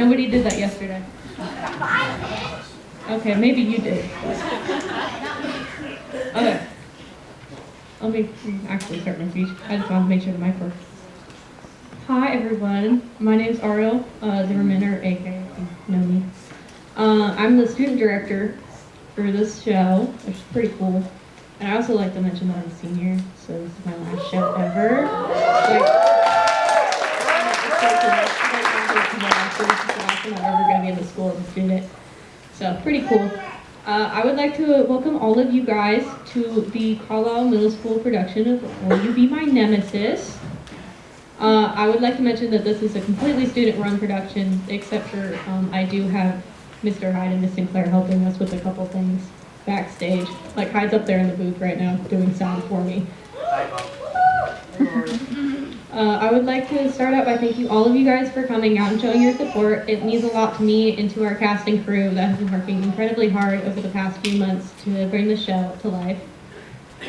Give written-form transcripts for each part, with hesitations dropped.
Nobody did that yesterday. Okay, maybe you did. Okay. Let me actually start my speech. I just want to make sure the mic works. Hi everyone, my name is Ariel Zimmerman, or AK, if you know me. I'm the student director for this show, which is pretty cool. And I also like to mention that I'm a senior, so this is my last show ever. I'm ever going to be in the school as a student. So, pretty cool. I would like to welcome all of you guys to the Carlisle Middle School production of Will You Be My Nemesis? I would like to mention that this is a completely student-run production, except for I do have Mr. Hyde and Miss Sinclair helping us with a couple things backstage. Like Hyde's up there in the booth right now doing sound for me. I would like to start out by thanking all of you guys for coming out and showing your support. It means a lot to me and to our cast and crew that have been working incredibly hard over the past few months to bring the show to life.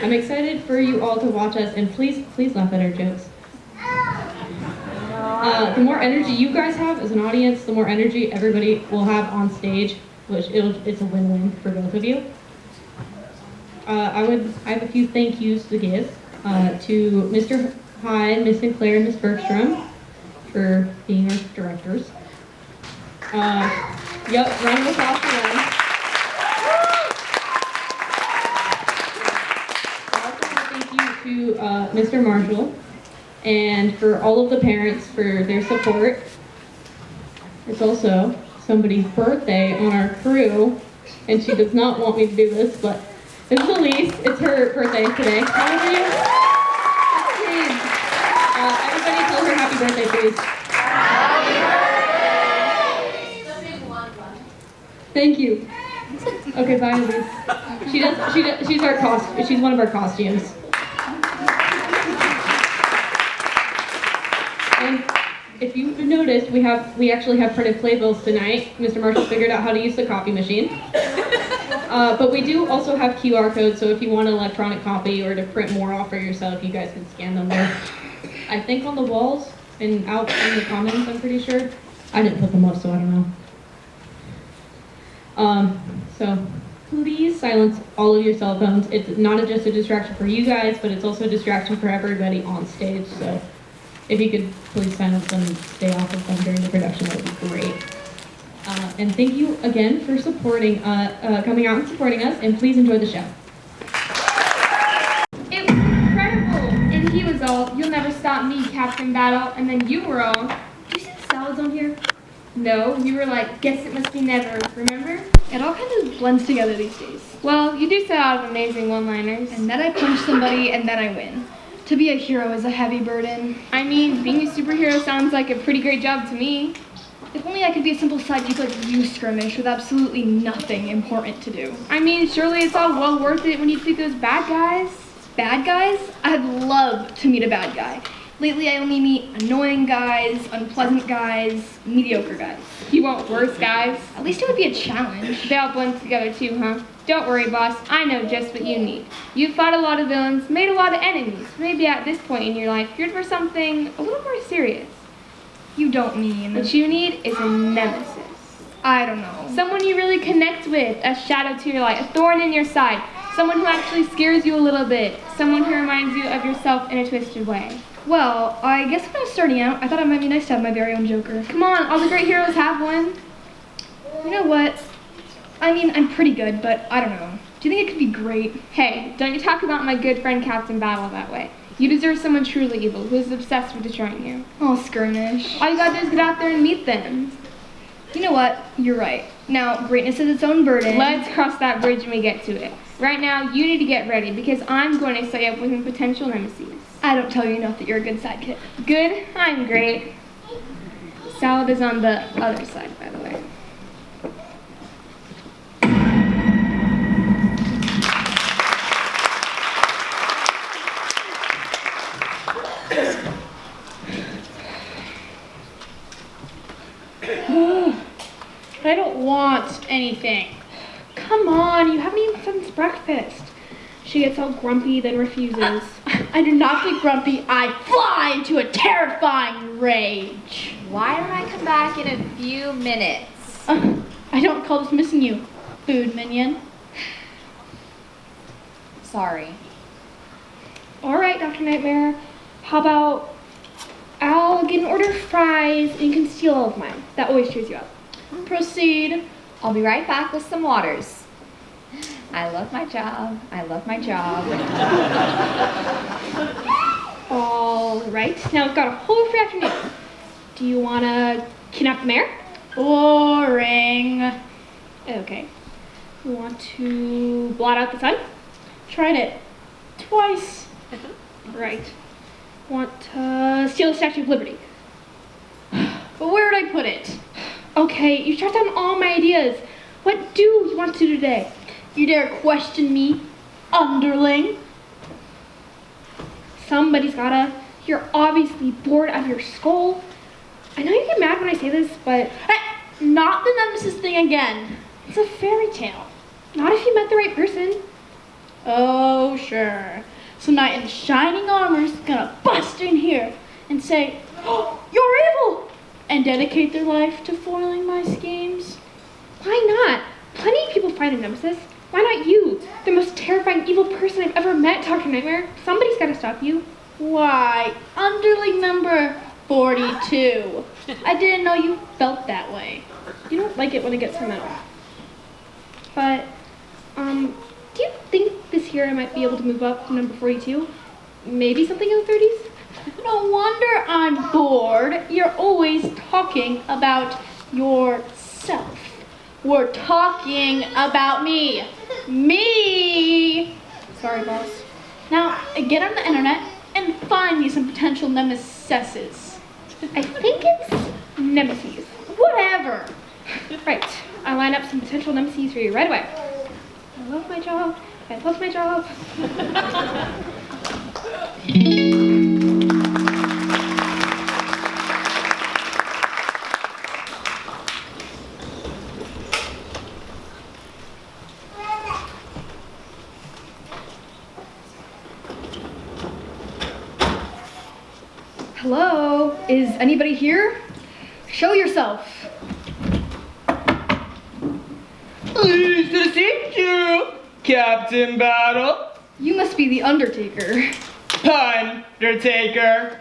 I'm excited for you all to watch us, and please laugh at our jokes. The more energy you guys have as an audience, the more energy everybody will have on stage, which it's a win-win for both of you. I have a few thank yous to give to Mr. Hyde, Miss Sinclair, and Miss Bergstrom for being our directors. Round of applause for them. I also want to thank you to Mr. Marshall and for all of the parents for their support. It's also somebody's birthday on our crew, and she does not want me to do this, but it's Elise. It's her birthday today. How old are you? Everybody tell her happy birthday, please. Happy birthday! Thank you. Okay, bye, Elise. She's one of our costumes. And if you've noticed, we actually have printed playbills tonight. Mr. Marshall figured out how to use the copy machine. But we do also have QR codes, so if you want an electronic copy or to print more off for yourself, you guys can scan them there. I think on the walls and out in the comments, I'm pretty sure. I didn't put them up, so I don't know. So please silence all of your cell phones. It's not just a distraction for you guys, but it's also a distraction for everybody on stage. So if you could please silence them and stay off of them during the production, that would be great. And thank you again for supporting, coming out and supporting us, and please enjoy the show. It was incredible, and he was all, "You'll never stop me, Captain Battle," and then you were all, "Do you see the salads on here?" No, you were like, "Guess it must be never," remember? It all kind of blends together these days. Well, you do set out amazing one-liners. And then I punch somebody, and then I win. To be a hero is a heavy burden. I mean, being a superhero sounds like a pretty great job to me. If only I could be a simple sidekick like you, Skirmish, with absolutely nothing important to do. I mean, surely it's all well worth it when you see those bad guys. Bad guys? I'd love to meet a bad guy. Lately, I only meet annoying guys, unpleasant guys, mediocre guys. You want worse guys? At least it would be a challenge. They all blend together too, huh? Don't worry, boss. I know just what you need. You've fought a lot of villains, made a lot of enemies. Maybe at this point in your life, you're for something a little more serious. You don't mean... What you need is a nemesis. I don't know. Someone you really connect with, a shadow to your light, a thorn in your side. Someone who actually scares you a little bit. Someone who reminds you of yourself in a twisted way. Well, I guess when I was starting out, I thought it might be nice to have my very own Joker. Come on, all the great heroes have one. You know what? I mean, I'm pretty good, but I don't know. Do you think it could be great? Hey, don't you talk about my good friend Captain Battle that way. You deserve someone truly evil, who is obsessed with destroying you. Oh, Skirmish. All you gotta do is get out there and meet them. You know what? You're right. Now, greatness is its own burden. Let's cross that bridge when we get to it. Right now, you need to get ready, because I'm going to set you up with a potential nemesis. I don't tell you enough that you're a good sidekick. Good? I'm great. Salad is on the other side, by the way. I don't want anything. Come on, you haven't eaten since breakfast. She gets all grumpy, then refuses. I do not get grumpy. I fly into a terrifying rage. Why don't I come back in a few minutes? I don't call this missing you, food minion. Sorry. All right, Dr. Nightmare. How about I'll get an order of fries and you can steal all of mine. That always cheers you up. Proceed. I'll be right back with some waters. I love my job. I love my job. All right. Now we've got a whole free afternoon. Do you want to kidnap the mayor? Boring. Okay. You want to blot out the sun? Tried it twice. Right. Want to steal the Statue of Liberty? But where would I put it? Okay, you shot down all my ideas. What do you want to do today? You dare question me, underling? Somebody's gotta. You're obviously bored out of your skull. I know you get mad when I say this, but Hey, not the Nemesis thing again. it's a fairy tale. Not if you met the right person. Oh, sure. Some knight in shining armor's gonna bust in here and say, "Oh, you're evil!" and dedicate their life to foiling my schemes. Why not? Plenty of people find a nemesis. Why not you? The most terrifying evil person I've ever met, Dr. Nightmare. Somebody's gotta stop you. Why, underling number 42. I didn't know you felt that way. You don't like it when it gets sentimental. But, do you think this year I might be able to move up to number 42? Maybe something in the 30s? No wonder I'm bored. You're always talking about yourself. We're talking about me. Me! Sorry, boss. Now, get on the internet and find me some potential nemesis. I think it's Nemesis. Whatever. Right. I'll line up some potential nemesis for you right away. I love my job. I love my job. Hello? Is anybody here? Show yourself. Pleased to see you, Captain Battle. You must be the Undertaker. Undertaker.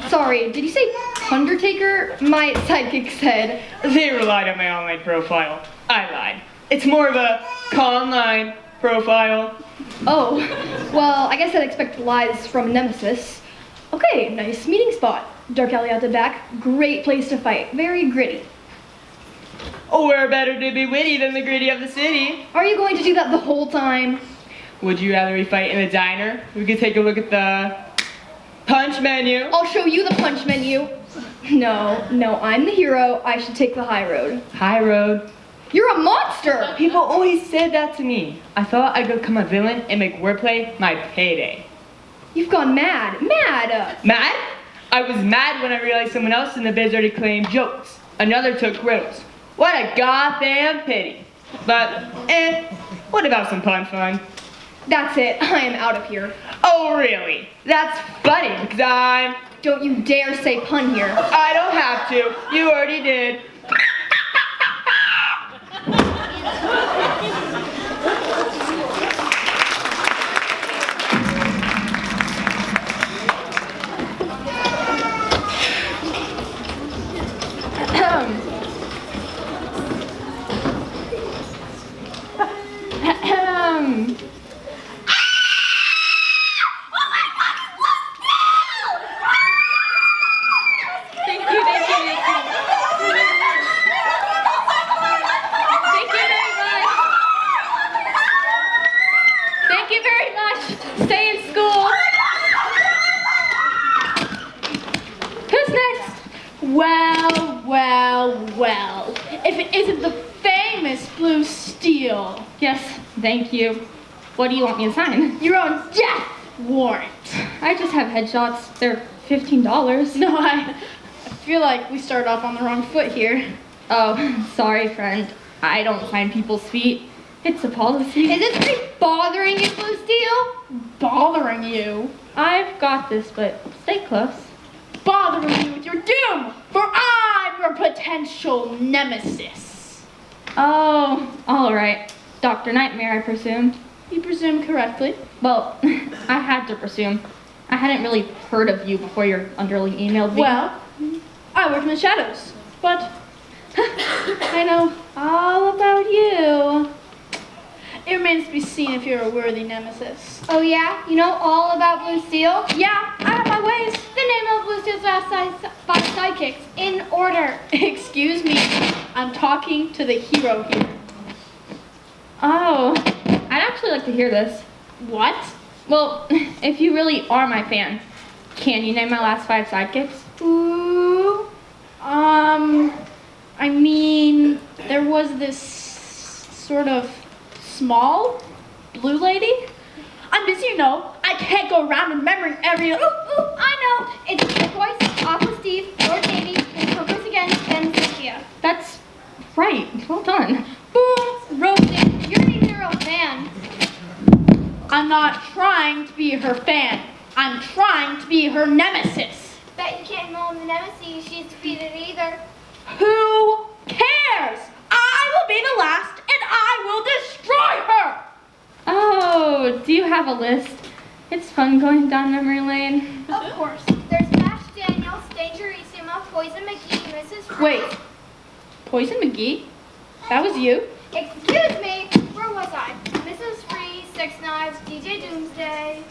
Sorry, did you say Undertaker? My sidekick said. They relied on my online profile. I lied. It's more of a conline profile. Oh, well, I guess I'd expect lies from Nemesis. Okay, nice meeting spot. Dark alley out the back. Great place to fight. Very gritty. Oh, where better to be witty than the gritty of the city? Are you going to do that the whole time? Would you rather we fight in the diner? We could take a look at the punch menu. I'll show you the punch menu. No, I'm the hero. I should take the high road. High road. You're a monster! People always said that to me. I thought I'd become a villain and make wordplay my payday. You've gone mad. Mad! Mad? I was mad when I realized someone else in the biz already claimed jokes. Another took riddles. What a goddamn pity. But, what about some pun fun? That's it. I am out of here. Oh, really? That's funny because I'm... Don't you dare say pun here. I don't have to. You already did. Thank you very much. Stay in school. Who's next? Well. If it isn't the famous blue steel. Yes, thank you. What do you want me to sign? Your own death warrant. I just have headshots. They're $15. No, I feel like we started off on the wrong foot here. Oh, sorry, friend. I don't sign people's feet. It's a policy. Is this really bothering you, Blue Steel? Bothering you. I've got this, but stay close. Bother me with your doom, for I'm your potential nemesis. Oh, all right. Dr. Nightmare, I presume. You presume correctly. Well, I had to presume. I hadn't really heard of you before your underling emailed me. Well, I work in the shadows, but I know all about you. It remains to be seen if you're a worthy nemesis. Oh yeah? You know all about Blue Steel? Yeah, I have my ways. The name of Blue Steel's last five sidekicks, in order. Excuse me, I'm talking to the hero here. Oh, I'd actually like to hear this. What? Well, if you really are my fan, can you name my last 5 sidekicks? Ooh, I mean, there was this sort of small blue lady. I'm busy, you know. I can't go around remembering every. Ooh, I know. It's Turquoise, Aqua Steve, Lord Navy, and Turquoise again, then Cynthia. That's right. Well done. Boom, roasting. You're the hero fan. I'm not trying to be her fan. I'm trying to be her nemesis. Bet you can't know the Nemesis she's defeated either. Who cares? I will be the last, and I will destroy her. Oh, do you have a list? It's fun going down memory lane. Of course. There's Mash Daniels, Dangerissima, Poison McGee, Mrs. Frost. Wait, Poison McGee? That was you? Excuse me. Where was I? Mrs. Free, Six Knives, DJ Doomsday.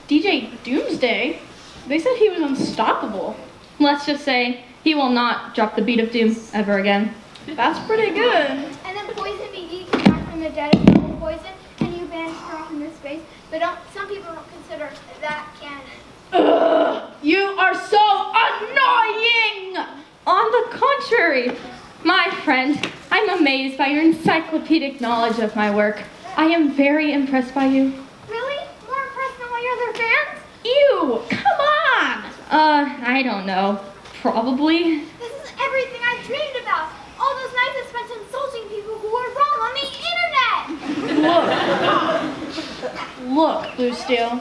DJ Doomsday? They said he was unstoppable. Let's just say he will not drop the beat of doom ever again. That's pretty good. And then Poison McGee came back from the dead as double poison, and you banished her off into space. But some people don't consider that canon. Ugh, you are so annoying! On the contrary, my friend, I'm amazed by your encyclopedic knowledge of my work. I am very impressed by you. Really? More impressed than all your other fans? Ew, come on! I don't know. Probably. This is everything I dreamed about. All those nights I spent insulting people who were wrong on the internet. Look, Blue Steel.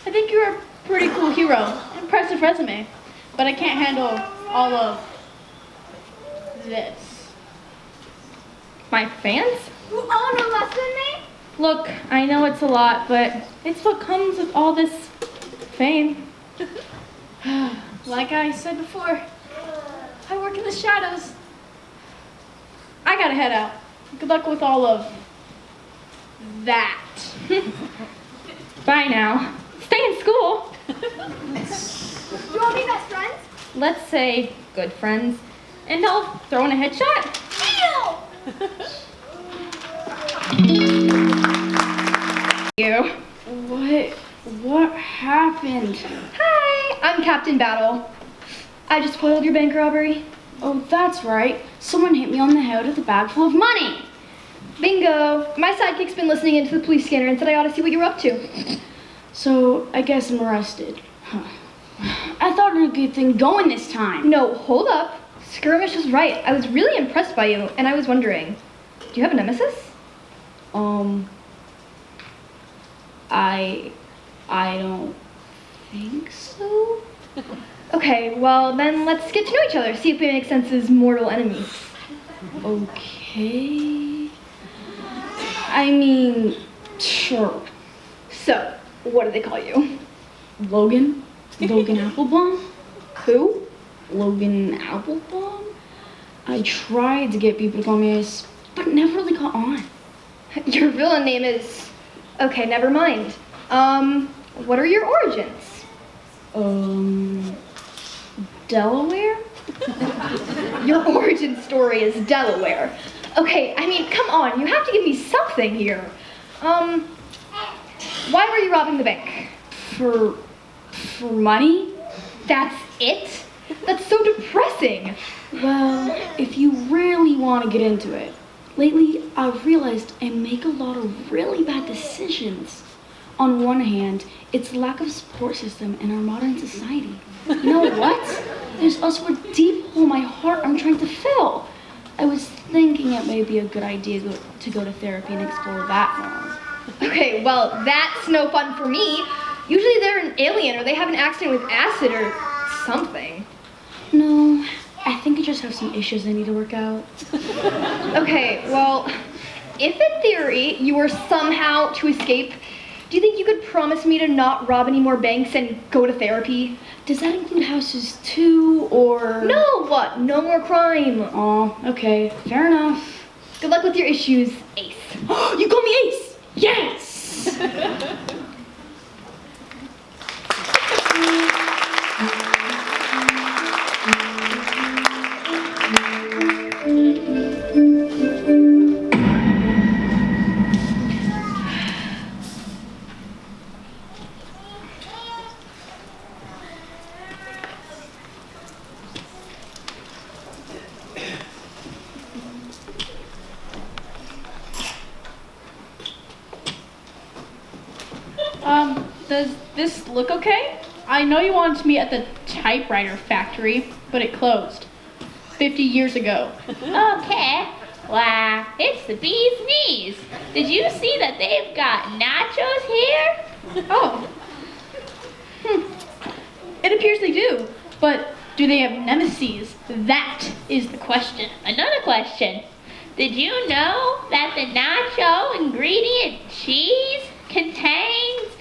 I think you're a pretty cool hero. Impressive resume. But I can't handle all of this. My fans? Who all know less than me? Look, I know it's a lot, but it's what comes with all this fame. Like I said before, I work in the shadows. I gotta head out. Good luck with all of that. Bye now. Stay in school. Do you want to be best friends? Let's say good friends. And I'll throw in a headshot. Deal! You. What happened? Hi, I'm Captain Battle. I just spoiled your bank robbery. Oh, that's right. Someone hit me on the head with a bag full of money. Bingo. My sidekick's been listening into the police scanner and said I ought to see what you were up to. So, I guess I'm arrested. Huh. I thought I had a good thing going this time. No, hold up. Skirmish was right. I was really impressed by you, and I was wondering, do you have a nemesis? I don't think so. Okay, well then let's get to know each other, see if we make sense as mortal enemies. Okay. I mean, sure. So, what do they call you? Logan? Logan Applebaum? Who? Logan Applebaum? I tried to get people to call me this, but it never really caught on. Your villain name is... Okay, never mind. What are your origins? Delaware? Your origin story is Delaware. Okay, I mean, come on, you have to give me something here. Why were you robbing the bank? For money? That's it? That's so depressing. Well, if you really want to get into it, lately I've realized I make a lot of really bad decisions. On one hand, it's the lack of support system in our modern society. You know what? There's also a deep hole in my heart I'm trying to fill. I was thinking it may be a good idea to go to therapy and explore that more. Okay, well, that's no fun for me. Usually they're an alien or they have an accident with acid or something. No, I think I just have some issues I need to work out. Okay, well, if in theory you were somehow to escape, do you think you could promise me to not rob any more banks and go to therapy? Does that include houses too, or? No, what? No more crime. Oh, okay, fair enough. Good luck with your issues, Ace. You call me Ace! Yes! Does this look okay? I know you wanted to meet at the typewriter factory, but it closed 50 years ago. Okay. Why, it's the bee's knees. Did you see that they've got nachos here? Oh. It appears they do, but do they have nemesis? That is the question. Another question. Did you know that the nacho ingredient cheese contains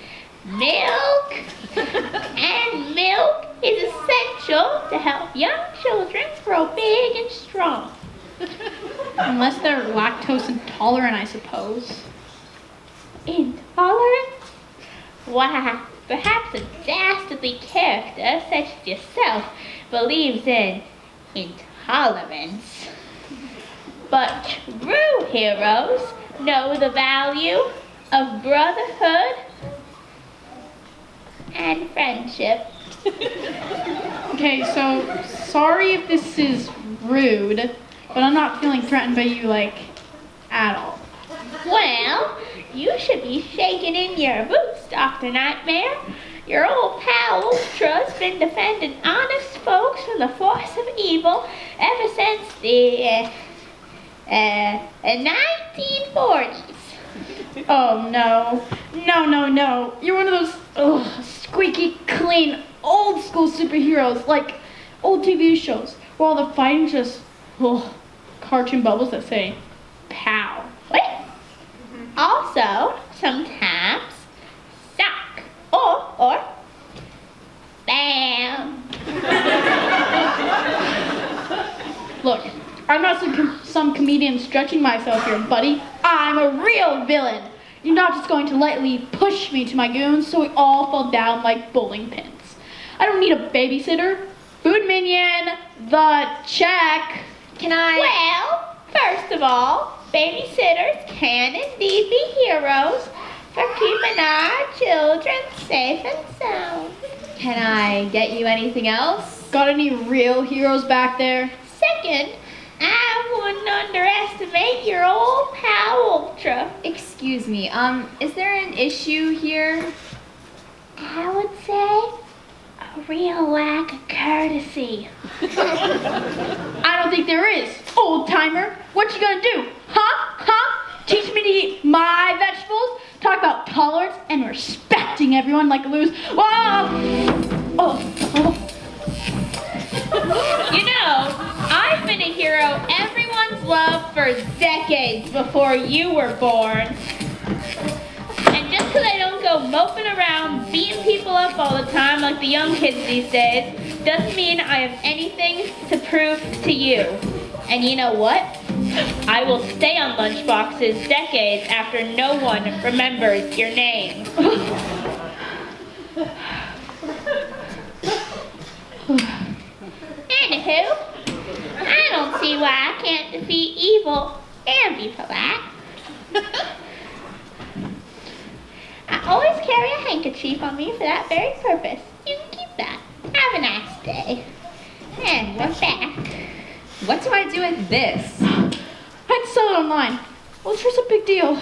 milk? And milk is essential to help young children grow big and strong. Unless they're lactose intolerant, I suppose. Intolerant? Why, perhaps a dastardly character such as yourself believes in intolerance. But true heroes know the value of brotherhood and friendship. Okay, so sorry if this is rude, but I'm not feeling threatened by you, like, at all. Well, you should be shaking in your boots, Dr. Nightmare. Your old pal Ultra's been defending honest folks from the force of evil ever since the 1940s. Oh, no. No. You're one of those squeaky clean old school superheroes, like old TV shows, where all the fighting's just cartoon bubbles that say, pow. What? Also, sometimes, sock or bam. Look, I'm not some comedian stretching myself here, buddy. I'm a real villain. You're not just going to lightly push me to my goons so we all fall down like bowling pins. I don't need a babysitter. Food minion, the check. Can I? Well, first of all, babysitters can indeed be heroes for keeping our children safe and sound. Can I get you anything else? Got any real heroes back there? Second, I wouldn't underestimate your old pal Ultra. Excuse me, is there an issue here? I would say a real lack of courtesy. I don't think there is. Old timer, what you gonna do? Huh? Teach me to eat my vegetables? Talk about tolerance and respecting everyone like a loose. Whoa! Oh. You know, I've been a hero everyone's loved for decades before you were born. And just because I don't go moping around beating people up all the time like the young kids these days, doesn't mean I have anything to prove to you. And you know what? I will stay on lunchboxes decades after no one remembers your name. Anywho, I don't see why I can't defeat evil and be polite. I always carry a handkerchief on me for that very purpose. You can keep that. Have a nice day. And we're back. What do I do with this? I'd sell it online. Well, sure, it's a big deal.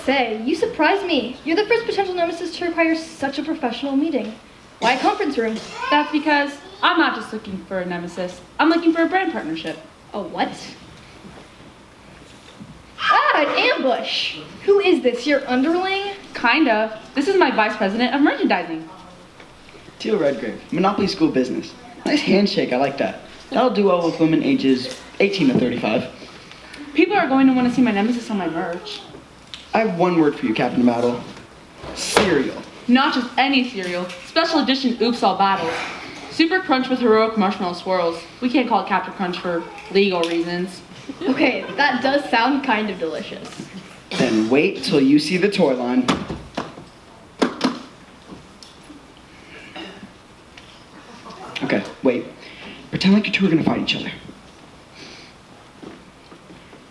say, you surprised me. You're the first potential nemesis to require such a professional meeting. Why a conference room? That's because I'm not just looking for a nemesis. I'm looking for a brand partnership. A what? Ah, an ambush. Who is this, your underling? Kind of. This is my vice president of merchandising. Teal Redgrave, Monopoly School Business. Nice handshake, I like that. That'll do well with women ages 18 to 35. People are going to want to see my nemesis on my merch. I have one word for you, Captain Battle. Cereal. Not just any cereal. Special edition Oops All Battles. Super Crunch with heroic marshmallow swirls. We can't call it Captain Crunch for legal reasons. Okay, that does sound kind of delicious. Then wait till you see the toy line. Okay, wait. Pretend like you two are gonna fight each other.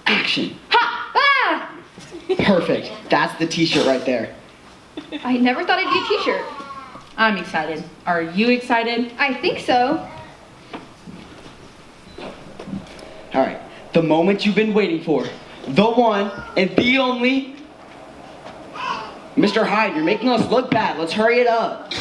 Action. Ha! Ah! Perfect. That's the t-shirt right there. I never thought I'd be a t-shirt. I'm excited. Are you excited? I think so. All right, the moment you've been waiting for. The one and the only. Mr. Hyde, you're making us look bad. Let's hurry it up.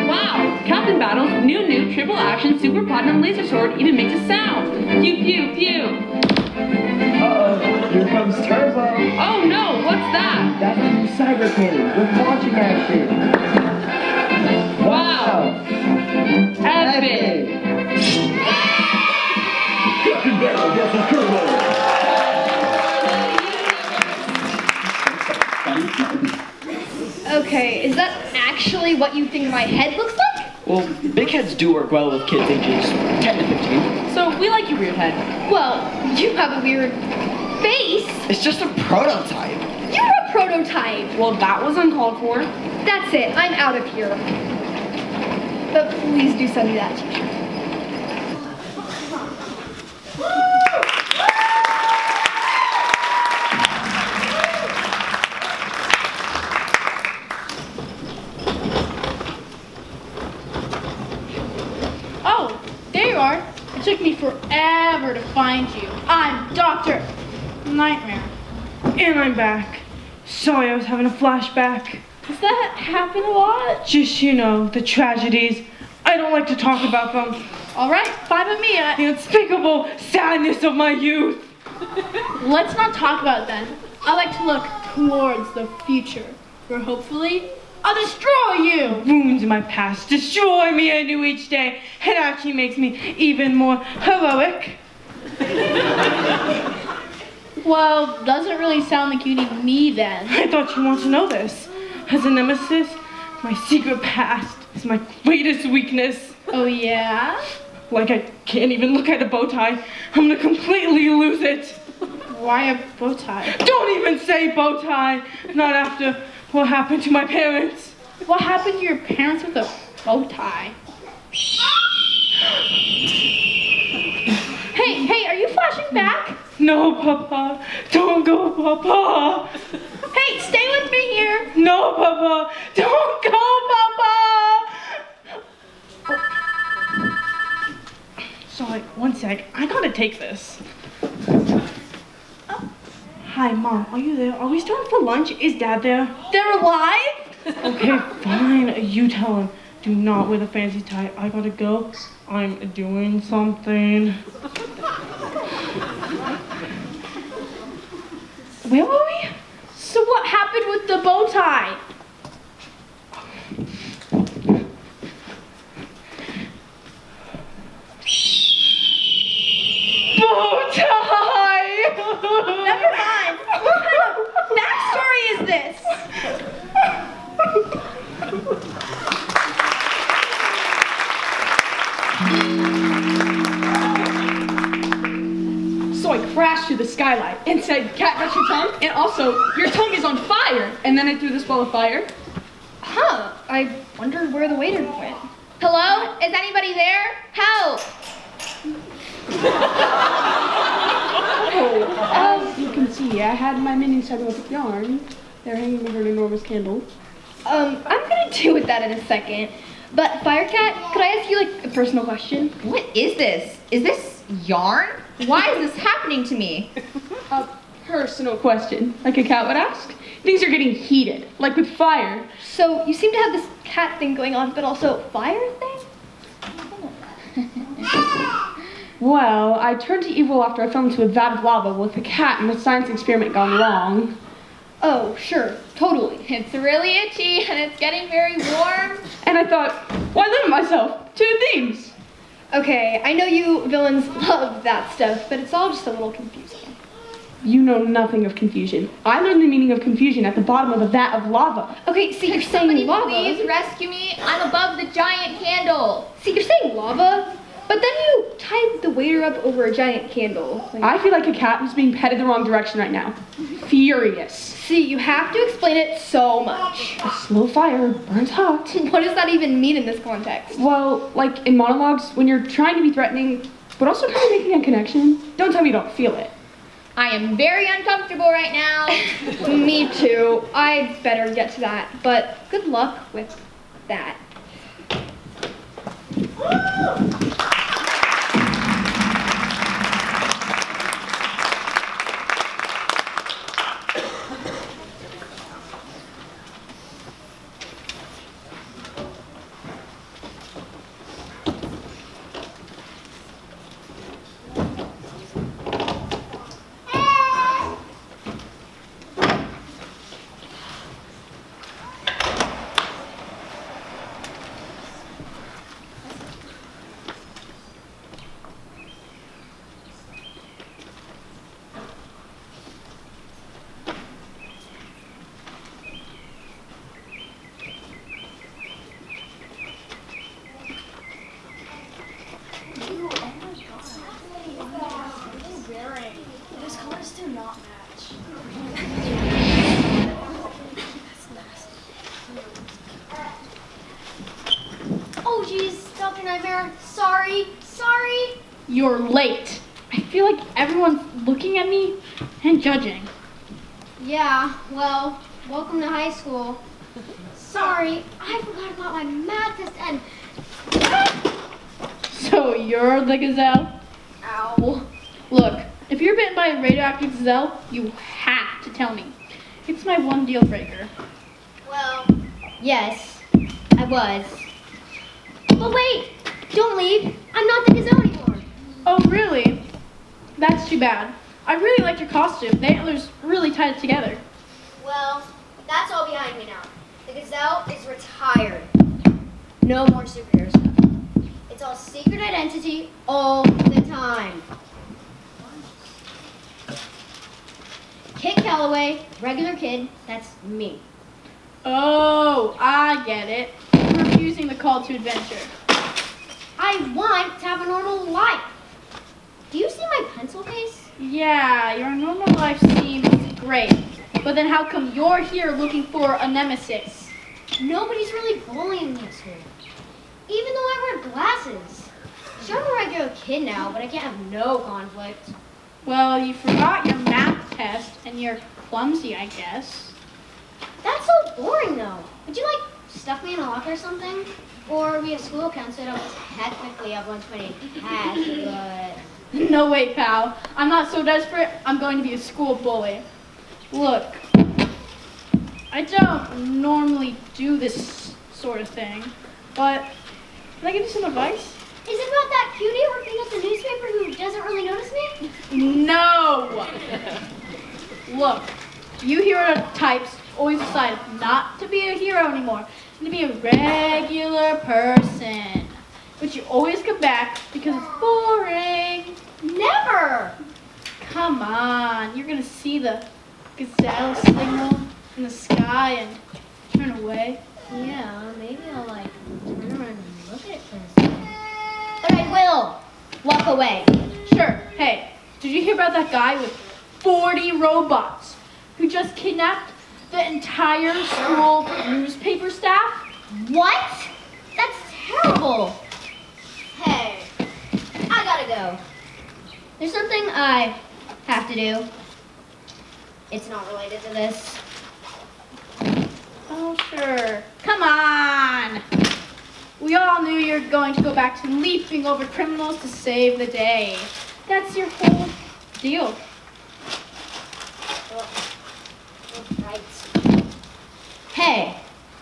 Wow! Captain Battle's new triple action super platinum laser sword even makes a sound. Pew pew pew. Uh-oh, here comes Turbo. Oh no! What's that? That's the new cyber cannon with launching action. Wow! Epic! Captain Battle versus Turbo. Okay, is that actually what you think my head looks like? Well, big heads do work well with kids ages 10 to 15. So we like your weird head. Well, you have a weird face. It's just a prototype. You're a prototype. Well, that was uncalled for. That's it, I'm out of here. But please do send me that t-shirt. Oh, there you are. It took me forever to find you. I'm Dr. Nightmare. And I'm back. Sorry, I was having a flashback. Does that happen a lot? Just, the tragedies. I don't like to talk about them. All right, fine with me. The unspeakable sadness of my youth. Let's not talk about it then. I like to look towards the future, where hopefully I'll destroy you. Wounds in my past destroy me anew each day. It actually makes me even more heroic. Well, doesn't really sound like you need me then. I thought you want to know this. As a nemesis, my secret past is my greatest weakness. Oh yeah? Like I can't even look at a bow tie. I'm gonna completely lose it. Why a bow tie? Don't even say bow tie. Not after what happened to my parents. What happened to your parents with a bow tie? Hey, are you flashing back? No, Papa. Don't go, Papa. Hey, stay with me here. No, Papa. Don't go, Papa. Sorry, one sec. I gotta take this. Hi, Mom. Are you there? Are we still for lunch? Is Dad there? They're alive? Okay, fine. You tell him. Do not wear the fancy tie. I gotta go. I'm doing something. Where were we? So what happened with the bow tie? Bow tie! Never mind. What kind of backstory is this? So I crashed through the skylight and said, "Cat, that's your tongue?" And also, "Your tongue is on fire." And then I threw this ball of fire. I wondered where the waiter went. Hello? Is anybody there? Help! As you can see, I had my mini segment of yarn. They're hanging under an enormous candle. I'm gonna deal with that in a second. But Firecat, could I ask you like a personal question? What is this? Is this yarn? Why is this happening to me? A personal question, like a cat would ask. Things are getting heated, like with fire. So you seem to have this cat thing going on, but also fire thing? Well, I turned to evil after I fell into a vat of lava with a cat and a science experiment gone wrong. Oh, sure, totally. It's really itchy and it's getting very warm. And I thought, why limit myself to themes? Okay, I know you villains love that stuff, but it's all just a little confusing. You know nothing of confusion. I learned the meaning of confusion at the bottom of a vat of lava. Okay, see, you're Somebody saying lava. please rescue me. I'm above the giant candle. See, you're saying lava, but then you tied the waiter up over a giant candle. Like, I feel like a cat who's being petted the wrong direction right now. Furious. see, you have to explain it so much. A slow fire burns hot. What does that even mean in this context? Well, like in monologues, when you're trying to be threatening, but also kind of making a connection, don't tell me you don't feel it. I am very uncomfortable right now. Me too. I better get to that, but good luck with that. Oh geez, Dr. Nightmare, sorry. You're late. I feel like everyone's looking at me and judging. Yeah, well, welcome to high school. Sorry, I forgot about my math test and... So you're the gazelle? Ow. Look, if you're bitten by a radioactive gazelle, you have to tell me. It's my one deal breaker. Well, yes, I was. But wait, don't leave. I'm not the gazelle anymore. Oh, really? That's too bad. I really liked your costume. The antlers really tied it together. Well, that's all behind me now. The gazelle is retired. No more superhero stuff. It's all secret identity all the time. Kit Calloway, regular kid, that's me. Oh, I get it. You're refusing the call to adventure. I want to have a normal life. Do you see my pencil case? Yeah, your normal life seems great. But then how come you're here looking for a nemesis? Nobody's really bullying me at school. Even though I wear glasses. Sure, I'm a regular kid now, but I can't have no conflict. Well, you forgot your math test and you're clumsy, I guess. That's so boring, though. Would you, like, stuff me in a locker or something? Or be a school counselor? I don't technically have 120 pass, but... No way, pal. I'm not so desperate, I'm going to be a school bully. Look, I don't normally do this sort of thing, but can I give you some advice? Is it about that cutie working at the newspaper who doesn't really notice me? No! Look, you hero types always decide not to be a hero anymore, and to be a regular person. But you always come back because it's boring. Never! Come on, you're gonna see the gazelle signal in the sky and turn away. Yeah, maybe I'll, like, turn around and look at it for a second. But I will walk away. Sure, hey, did you hear about that guy with 40 robots who just kidnapped the entire school newspaper staff? What? That's terrible. Hey, I gotta go. There's something I have to do. It's not related to this. Oh, sure. Come on! We all knew you were going to go back to leaping over criminals to save the day. That's your whole deal. Right. Hey,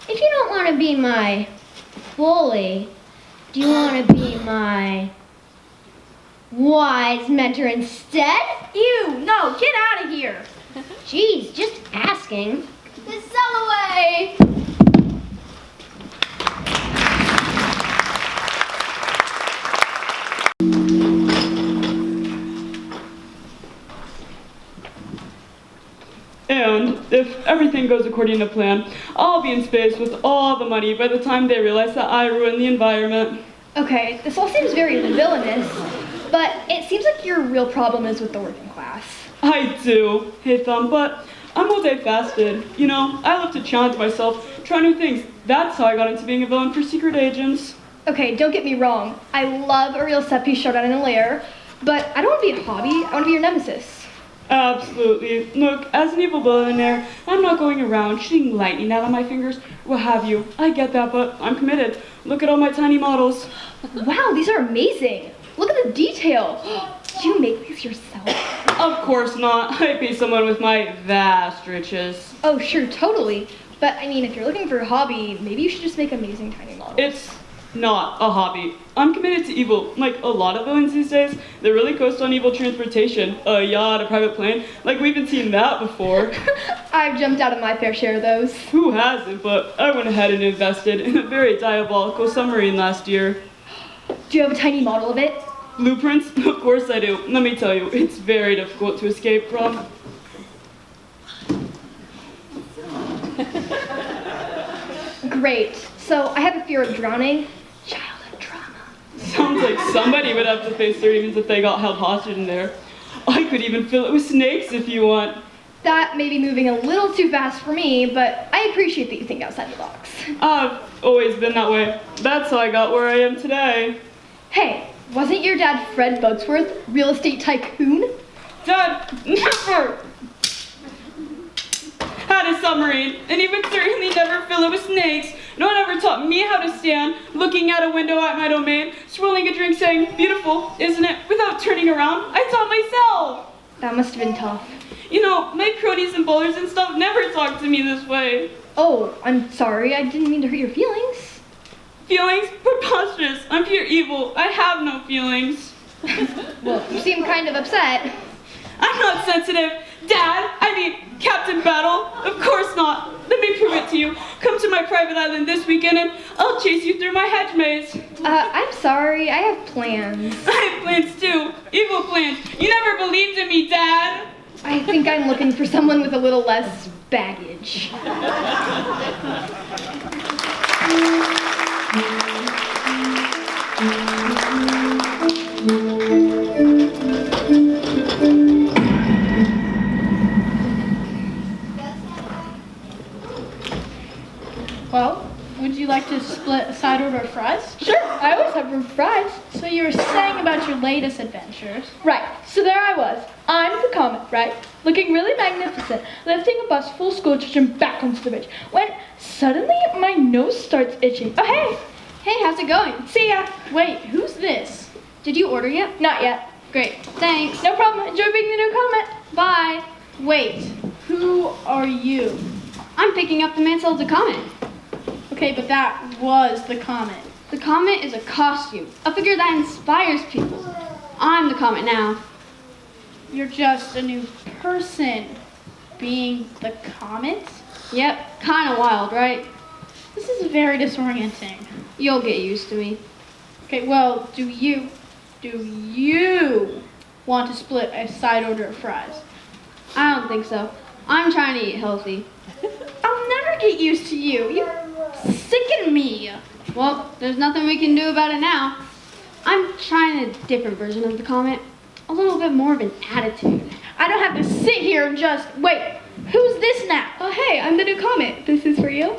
if you don't want to be my bully, do you want to be my wise mentor instead? Ew, no, get out of here. Jeez, just asking. Sell away! And if everything goes according to plan, I'll be in space with all the money by the time they realize that I ruined the environment. Okay, this all seems very villainous, but it seems like your real problem is with the working class. I do, hey Thumb, but I'm multifaceted. You know, I love to challenge myself, try new things. That's how I got into being a villain for secret agents. Okay, don't get me wrong. I love a real set piece showdown in a lair, but I don't want to be a hobby. I want to be your nemesis. Absolutely. Look, as an evil billionaire, I'm not going around shooting lightning out of my fingers, what have you. I get that, but I'm committed. Look at all my tiny models. Wow, these are amazing. Look at the detail. Did you make these yourself? Of course not. I pay someone with my vast riches. Oh, sure, totally. But, I mean, if you're looking for a hobby, maybe you should just make amazing tiny models. It's not a hobby. I'm committed to evil. Like a lot of villains these days, they really coast on evil transportation. A yacht, a private plane. Like we've been seeing that before. I've jumped out of my fair share of those. Who hasn't? But I went ahead and invested in a very diabolical submarine last year. Do you have a tiny model of it? Blueprints? Of course I do. Let me tell you, it's very difficult to escape from. Great. So I have a fear of drowning. Childhood trauma. Sounds like somebody would have to face their demons if they got held hostage in there. I could even fill it with snakes if you want. That may be moving a little too fast for me, but I appreciate that you think outside the box. I've always been that way. That's how I got where I am today. Hey, wasn't your dad Fred Bugsworth, real estate tycoon? Dad never had a submarine, and he would certainly never fill it with snakes. No one ever taught me how to stand, looking out a window at my domain, swirling a drink saying, beautiful, isn't it, without turning around. I taught myself. That must have been tough. You know, my cronies and bowlers and stuff never talked to me this way. Oh, I'm sorry, I didn't mean to hurt your feelings. Feelings? Preposterous. I'm pure evil. I have no feelings. Well, you seem kind of upset. I'm not sensitive. Dad, I mean, Captain Battle. Of course not. Let me prove it to you. Come to my private island this weekend and I'll chase you through my hedge maze. I'm sorry, I have plans. I have plans too. Evil plans. You never believed in me, Dad. I think I'm looking for someone with a little less baggage. Well, would you like to split a side order of fries? Sure, I always have room for fries. So you were saying about your latest adventures. Right, so there I was. I'm the comet, right? Looking really magnificent, lifting a bus full of school children back onto the bridge, when suddenly my nose starts itching. Oh, hey! Hey, how's it going? See ya! Wait, who's this? Did you order yet? Not yet. Great, thanks. No problem. Enjoy being the new comet. Bye. Wait, who are you? I'm picking up the mantle of the comet. Okay, but that was the comet. The comet is a costume, a figure that inspires people. I'm the comet now. You're just a new person being the comet? Yep, kind of wild, right? This is very disorienting. You'll get used to me. Okay, well, do you want to split a side order of fries? I don't think so. I'm trying to eat healthy. I'll never get used to you. You sicken me. Well, there's nothing we can do about it now. I'm trying a different version of the comet. A little bit more of an attitude. I don't have to sit here and just wait. Who's this now? Oh, hey, I'm the new comet. This is for you.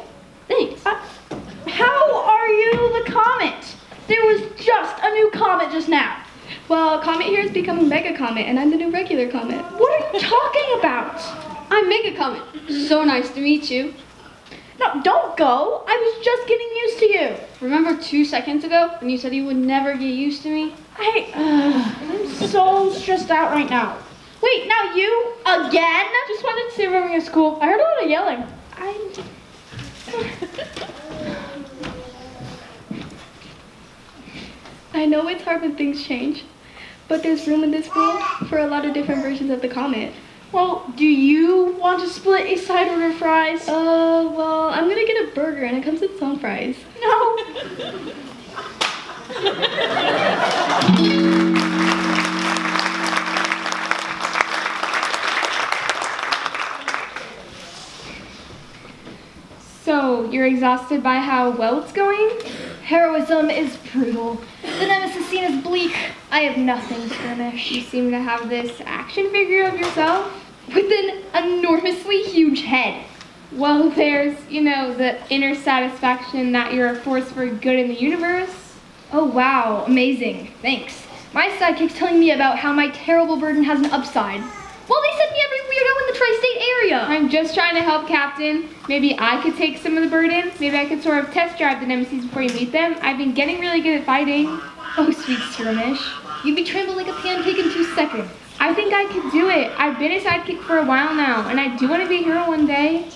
Thanks. How are you the comet? There was just a new comet just now. Well, Comet here is becoming Mega Comet, and I'm the new regular Comet. What are you talking about? I'm Mega Comet. So nice to meet you. No, don't go. I was just getting used to you. Remember 2 seconds ago when you said you would never get used to me? I'm so stressed out right now. Wait, now you? Again? Just wanted to see everything at school. I heard a lot of yelling. I know it's hard when things change, but there's room in this world for a lot of different versions of the Comet. Well, do you want to split a side order of fries? Well, I'm gonna get a burger and it comes with some fries. No. So, you're exhausted by how well it's going? Heroism is brutal. The Nemesis scene is bleak. I have nothing, Skirmish. You seem to have this action figure of yourself with an enormously huge head. Well, there's, the inner satisfaction that you're a force for good in the universe. Oh wow, amazing. Thanks. My sidekick's telling me about how my terrible burden has an upside. Well, they sent me every weirdo in the tri-state area. I'm just trying to help, Captain. Maybe I could take some of the burden. Maybe I could sort of test drive the Nemesis before you meet them. I've been getting really good at fighting. Oh, sweet Skirmish. You'd be trampled like a pancake in 2 seconds. I think I could do it. I've been a sidekick for a while now, and I do want to be a hero one day.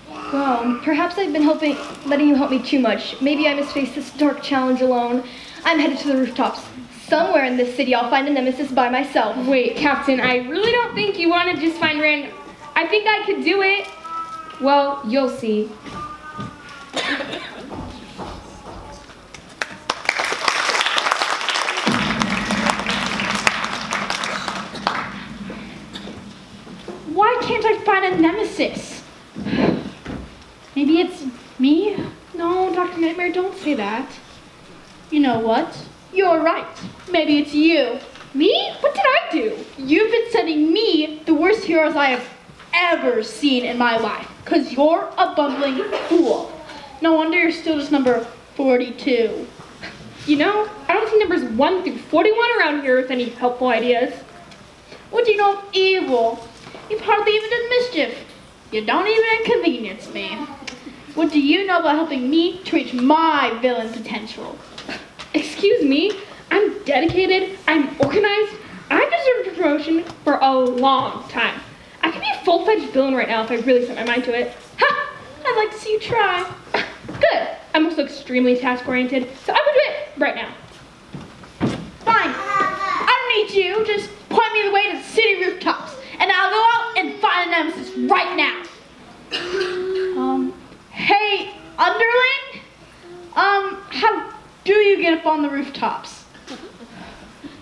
Well, perhaps I've been letting you help me too much. Maybe I must face this dark challenge alone. I'm headed to the rooftops. Somewhere in this city, I'll find a Nemesis by myself. Wait, Captain, I really don't think you want to just find random... I think I could do it. Well, you'll see. Why can't I find a Nemesis? Maybe it's me? No, Dr. Nightmare, don't say that. You know what? You're right. Maybe it's you. Me? What did I do? You've been sending me the worst heroes I have ever seen in my life. Because you're a bumbling fool. No wonder you're still just number 42. I don't see numbers 1 through 41 around here with any helpful ideas. What do you know of evil? You've hardly even done mischief. You don't even inconvenience me. What do you know about helping me to reach my villain potential? Excuse me, I'm dedicated, I'm organized, I deserve a promotion for a long time. I could be a full-fledged villain right now if I really set my mind to it. Ha! I'd like to see you try. Good. I'm also extremely task-oriented, so I would do it right now. Fine. I don't need you. Just point me the way to the city rooftops, and I'll go out and find a Nemesis right now. Hey, underling? How do you get up on the rooftops?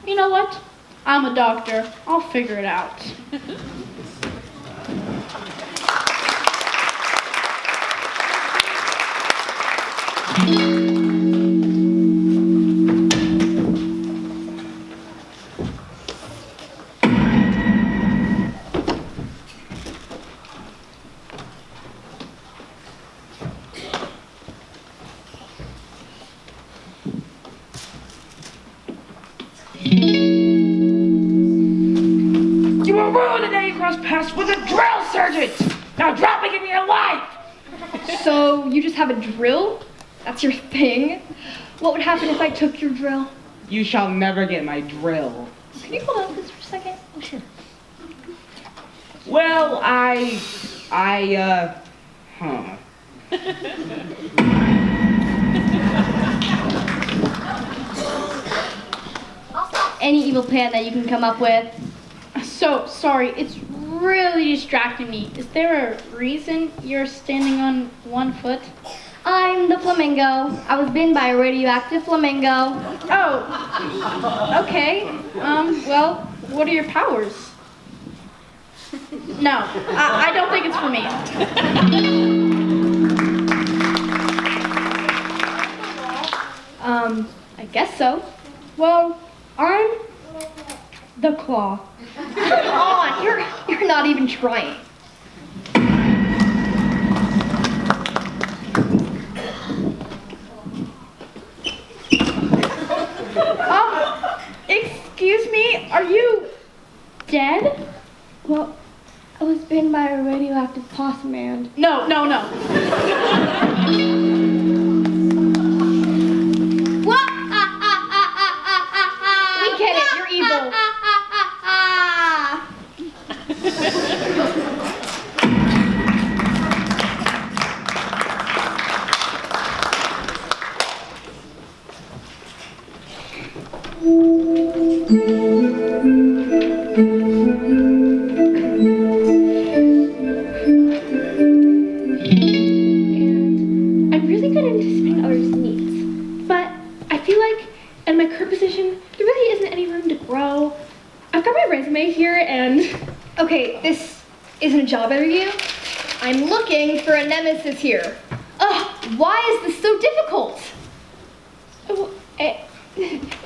You know what? I'm a doctor. I'll figure it out. You will ruin the day you cross paths with a drill sergeant! Now drop and give me your life! So, you just have a drill? That's your thing? What would happen if I took your drill? You shall never get my drill. Can you hold on this for a second? Oh, sure. Well, Any evil plan that you can come up with. So, sorry, it's really distracting me. Is there a reason you're standing on one foot? I'm the flamingo. I was bitten by a radioactive flamingo. Oh, okay. Well, what are your powers? No, I don't think it's for me. I guess so. Well, I'm the claw. Come on, you're not even trying. Well, I was bitten by a radioactive possum and... No. We get it, you're evil. I'm really good at anticipating others' needs, but I feel like in my current position, there really isn't any room to grow. I've got my resume here and... Okay, this isn't a job interview. I'm looking for a nemesis here. Ugh, why is this so difficult? Oh,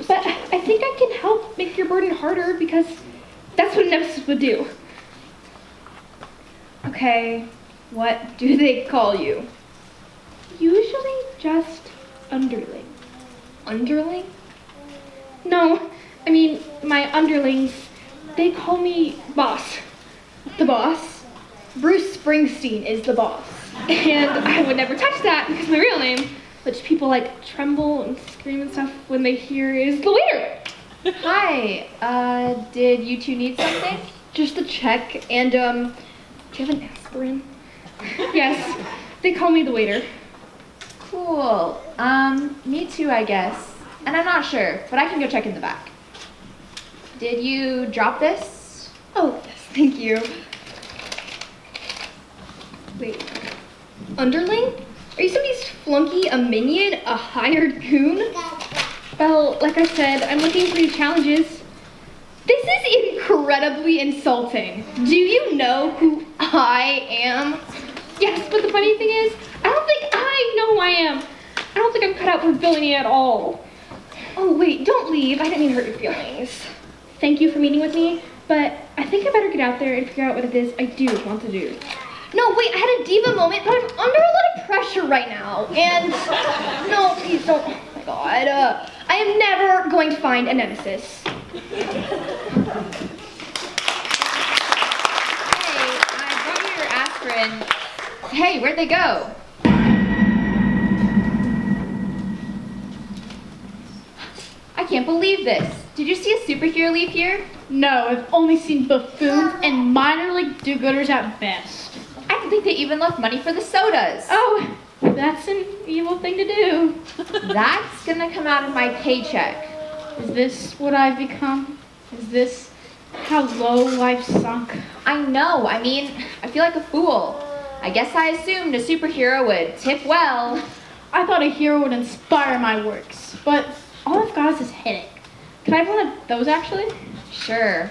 but I think I can help make your burden harder because that's what a nemesis would do. Okay, what do they call you? Usually just underling. Underling? No, I mean, my underlings, they call me boss. The boss? Bruce Springsteen is the boss. And I would never touch that because my real name, which people like tremble and scream and stuff when they hear, is the waiter. Hi, did you two need something? Just a check and, do you have an aspirin? Yes, they call me the waiter. Cool. Me too, I guess. And I'm not sure, but I can go check in the back. Did you drop this? Oh, yes, thank you. Wait, underling? Are you somebody's flunky, a minion, a hired goon? Well, like I said, I'm looking for new challenges. This is incredibly insulting. Do you know who I am? Yes, but the funny thing is, I don't think I know who I am. I don't think I'm cut out for villainy at all. Oh, wait, don't leave. I didn't mean to hurt your feelings. Thank you for meeting with me, but I think I better get out there and figure out what it is I do want to do. No, wait, I had a diva moment, but I'm under a lot of pressure right now, and... No, please don't. Oh, my God. I am never going to find a nemesis. Hey, I brought you your aspirin. Hey, where'd they go? I can't believe this. Did you see a superhero leave here? No, I've only seen buffoons and minor league do-gooders at best. I don't think they even left money for the sodas. Oh, that's an evil thing to do. That's gonna come out of my paycheck. Is this what I've become? Is this how low I've sunk? I know, I mean, I feel like a fool. I guess I assumed a superhero would tip well. I thought a hero would inspire my works, but all I've got is this headache. Can I have one of those, actually? Sure.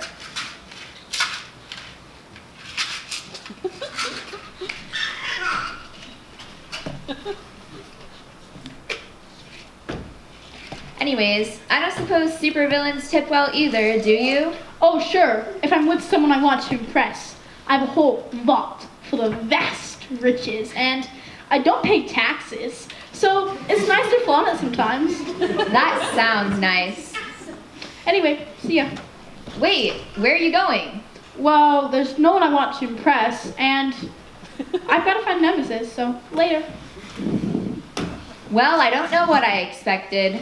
Anyways, I don't suppose supervillains tip well either, do you? Oh, sure. If I'm with someone I want to impress. I have a whole vault full of vast riches, and I don't pay taxes, so it's nice to flaunt it sometimes. That sounds nice. Anyway, see ya. Wait, where are you going? Well, there's no one I want to impress, and I've got to find Nemesis, so later. Well, I don't know what I expected.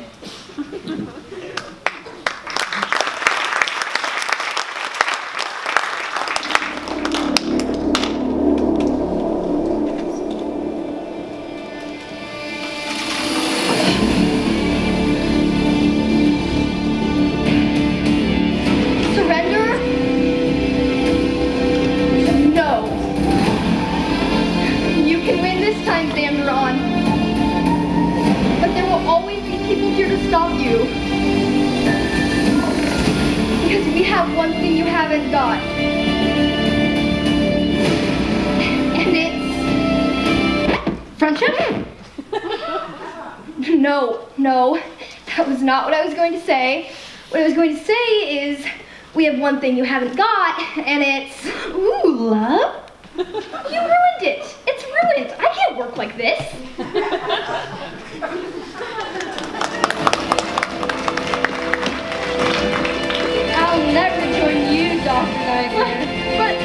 One thing you haven't got. And it's... friendship? No, that was not what I was going to say. What I was going to say is, we have one thing you haven't got, and it's... Ooh, love? You ruined it. It's ruined. I can't work like this. I'll never join you, Dr. Nightmare. But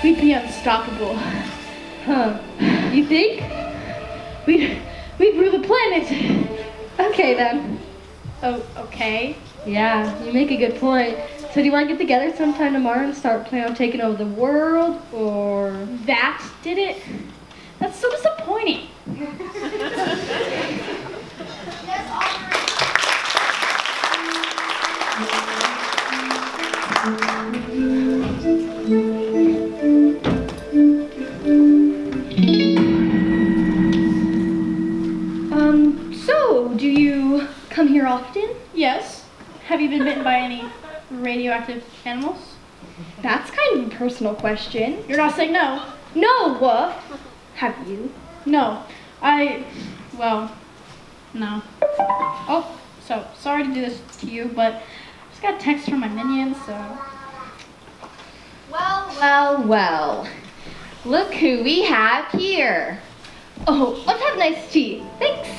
we'd be unstoppable. Huh. You think? We'd rule the planet. Okay then. Oh, okay. Yeah, you make a good point. So do you want to get together sometime tomorrow and start planning on taking over the world, or? That did it? That's so disappointing. So, do you come here often? Yes. Have you been bitten by any radioactive animals? That's kind of a personal question. You're not saying no. No, have you? No. No. Oh, so sorry to do this to you, but I just got a text from my minions, so. Well. Look who we have here. Oh, let's have nice tea. Thanks.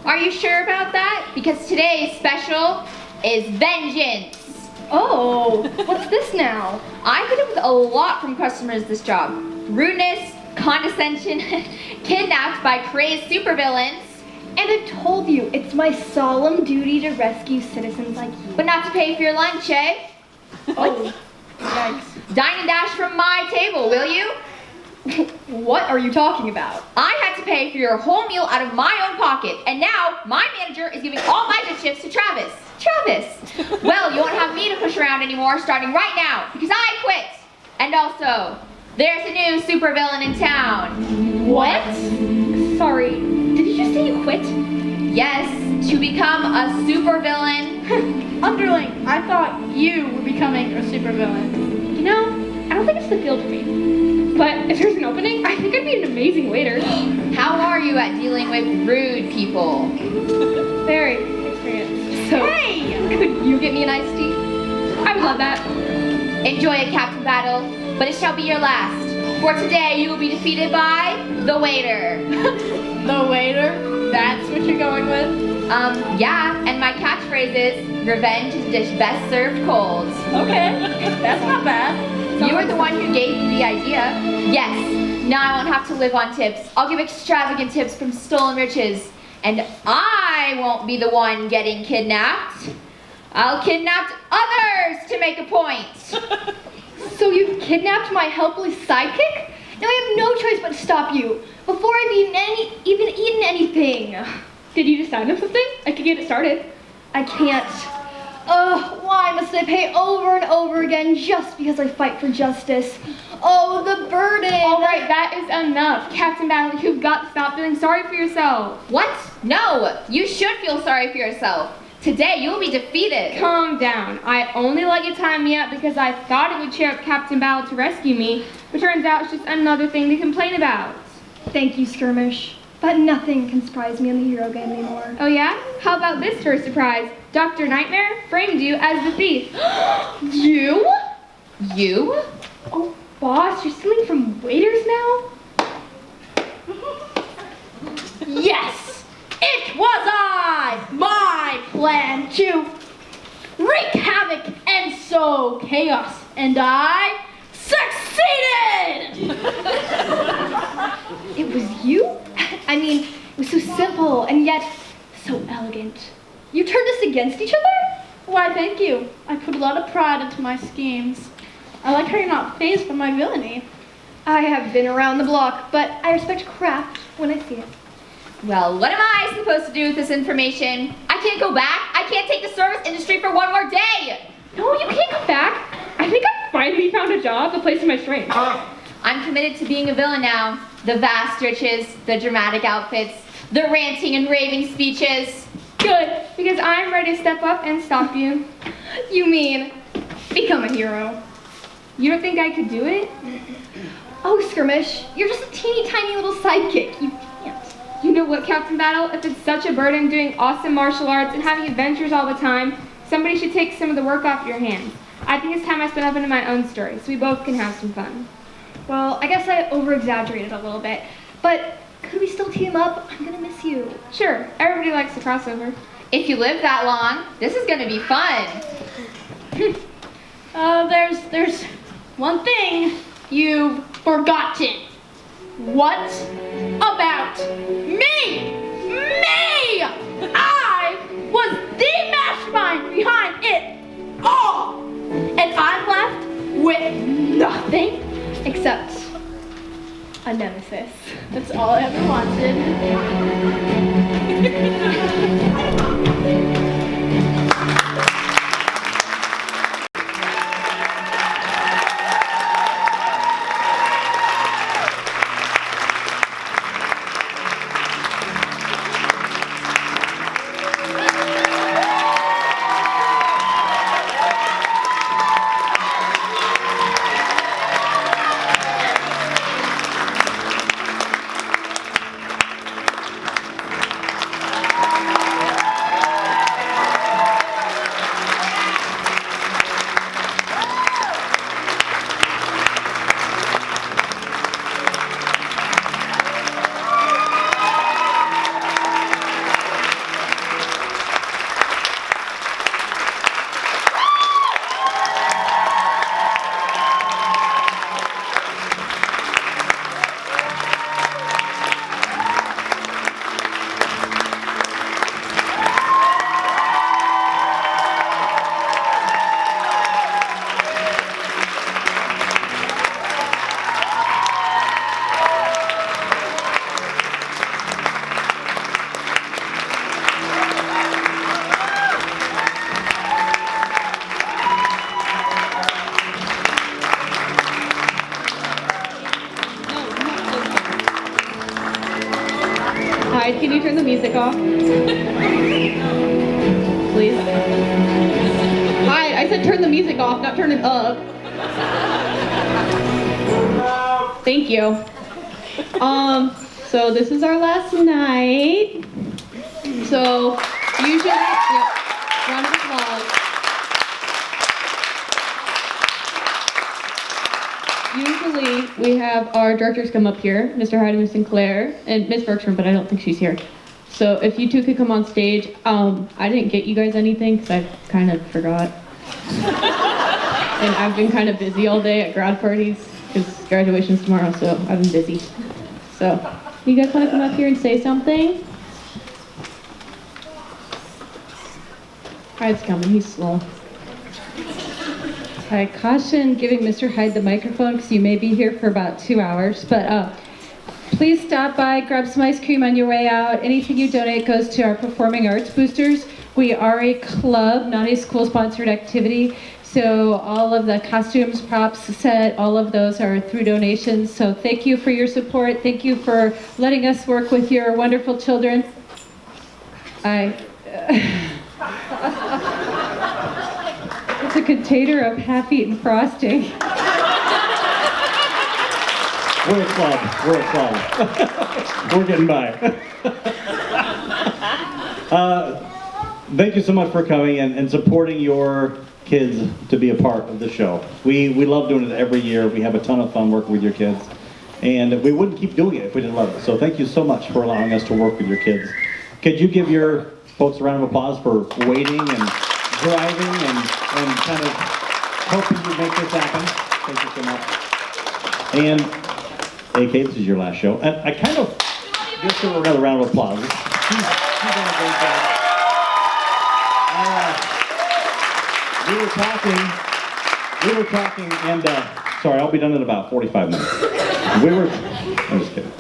Are you sure about that? Because today's special is vengeance. Oh, what's this now? I put up with a lot from customers this job. Rudeness, condescension, kidnapped by crazed supervillains. And I've told you, it's my solemn duty to rescue citizens like you. But not to pay for your lunch, eh? Oh, yikes. Dine and dash from my table, will you? What are you talking about? I had to pay for your whole meal out of my own pocket, and now my manager is giving all my good shifts to Travis. Travis! Well, you won't have me to push around anymore starting right now, because I quit. And also, there's a new supervillain in town. What? Sorry, did you just say you quit? Yes, to become a supervillain. Underling, I thought you were becoming a supervillain. You know, I don't think it's the field for me. But if there's an opening, I think I'd be an amazing waiter. How are you at dealing with rude people? Very experienced. So, Hey! could you get me an iced tea? I would love that. Enjoy a captain battle, but it shall be your last. For today, you will be defeated by the waiter. The waiter? That's what you're going with? Yeah, and my catchphrase is, revenge is a dish best served cold. Okay, that's not bad. You were the one who gave me the idea. Yes, now I won't have to live on tips. I'll give extravagant tips from stolen riches. And I won't be the one getting kidnapped. I'll kidnap others to make a point. So you've kidnapped my helpless sidekick? Now I have no choice but to stop you before I've even eaten anything. Did you decide on something? I could get it started. I can't. Ugh, why must I pay over and over again just because I fight for justice? Oh, the burden! All right, that is enough. Captain Battle, you've got to stop feeling sorry for yourself. What? No, you should feel sorry for yourself. Today, you will be defeated. Calm down. I only let you tie me up because I thought it would cheer up Captain Battle to rescue me, but turns out it's just another thing to complain about. Thank you, Skirmish. But nothing can surprise me in the hero game anymore. Oh yeah? How about this for a surprise? Dr. Nightmare framed you as the thief. You? You? Oh, boss, you're stealing from waiters now? Yes! It was my plan to wreak havoc and sow chaos, and I succeeded! It was you? I mean, it was so simple and yet so elegant. You turned us against each other? Why, thank you. I put a lot of pride into my schemes. I like how you're not fazed by my villainy. I have been around the block, but I respect craft when I see it. Well, what am I supposed to do with this information? I can't go back. I can't take the service industry for one more day. No, you can't come back. I think I finally found a job that plays to my strengths. I'm committed to being a villain now. The vast riches, the dramatic outfits, the ranting and raving speeches. Good, because I'm ready to step up and stop you. You mean become a hero? You don't think I could do it? Oh, Skirmish, you're just a teeny tiny little sidekick. You can't. You know what, Captain Battle? If it's such a burden doing awesome martial arts and having adventures all the time, somebody should take some of the work off your hands. I think it's time I split up into my own story, so we both can have some fun. Well, I guess I over-exaggerated a little bit, but could we still team up? I'm gonna miss you. Sure, everybody likes the crossover. If you live that long, this is gonna be fun. There's one thing You've forgotten. What about me? Me! I was the mastermind behind it all! And I'm left with nothing except a nemesis. That's all I ever wanted. Hyde, can you turn the music off? Please. Hyde, I said turn the music off, not turn it up. Thank you. So this is our last night. So usually, yep, round of applause. Usually we have our directors come up here, Mr. Hyde and Miss Sinclair, and Miss Bergstrom, but I don't think she's here. So if you two could come on stage, I didn't get you guys anything because I kind of forgot. And I've been kind of busy all day at grad parties because graduation's tomorrow, so I've been busy. So, you guys want to come up here and say something? Hyde's coming, he's slow. I caution giving Mr. Hyde the microphone because you may be here for about 2 hours, but please stop by, grab some ice cream on your way out. Anything you donate goes to our performing arts boosters. We are a club, not a school-sponsored activity, so all of the costumes, props, set, all of those are through donations. So thank you for your support. Thank you for letting us work with your wonderful children. It's a container of half-eaten frosting. We're a club. We're a club. We're getting by. Thank you so much for coming and supporting your kids to be a part of the show. We love doing it every year. We have a ton of fun working with your kids. And we wouldn't keep doing it if we didn't love it. So thank you so much for allowing us to work with your kids. Could you give your folks a round of applause for waiting and driving and kind of helping you make this happen? Thank you so much. And AK, this is your last show. And I kind of just give her another round of applause. She's done a great job. We were talking, and sorry, I'll be done in about 45 minutes. I'm just kidding.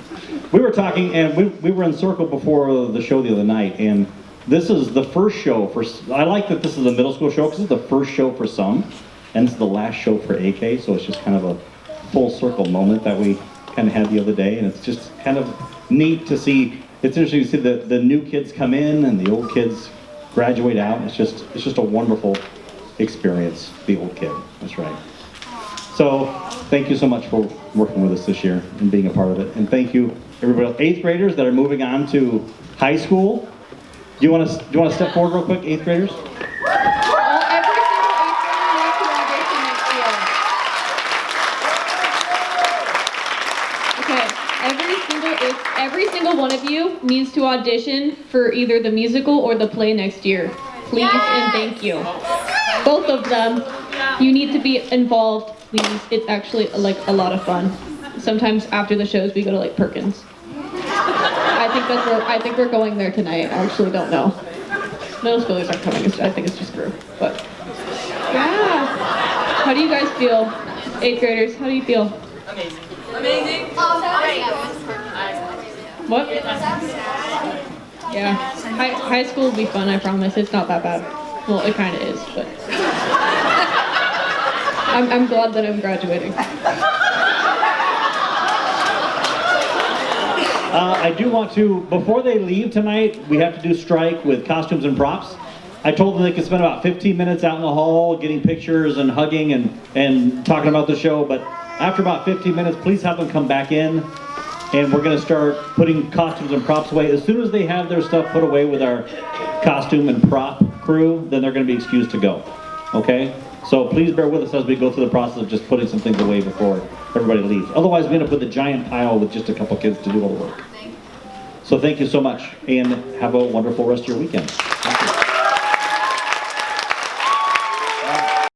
We were talking, and we were in circle before the show the other night, and this is the first show for, I like that this is a middle school show, because it's the first show for some, and it's the last show for AK, so it's just kind of a full circle moment that we kind of had the other day, and it's just kind of neat to see. It's interesting to see the new kids come in and the old kids graduate out. It's just a wonderful experience, the old kid. That's right. So thank you so much for working with us this year and being a part of it. And thank you, everybody else. 8th graders that are moving on to high school. Do you want to step forward real quick, 8th graders? Every single one of you needs to audition for either the musical or the play next year. Please and thank you. Both of them. You need to be involved please. It's actually like a lot of fun. Sometimes after the shows we go to like Perkins. I think we're going there tonight. I actually don't know. Middle schoolers aren't coming. I think it's just group. But yeah. How do you guys feel? 8th graders, how do you feel? Amazing. Amazing. What? Yeah. High school will be fun, I promise. It's not that bad. Well, it kind of is, but I'm glad that I'm graduating. I do want to, before they leave tonight, we have to do strike with costumes and props. I told them they could spend about 15 minutes out in the hall getting pictures and hugging and talking about the show, but after about 15 minutes, please have them come back in, and we're going to start putting costumes and props away. As soon as they have their stuff put away with our costume and prop crew, then they're going to be excused to go, okay? So please bear with us as we go through the process of just putting some things away before everybody leaves. Otherwise, we end up with a giant pile with just a couple kids to do all the work. So thank you so much, and have a wonderful rest of your weekend.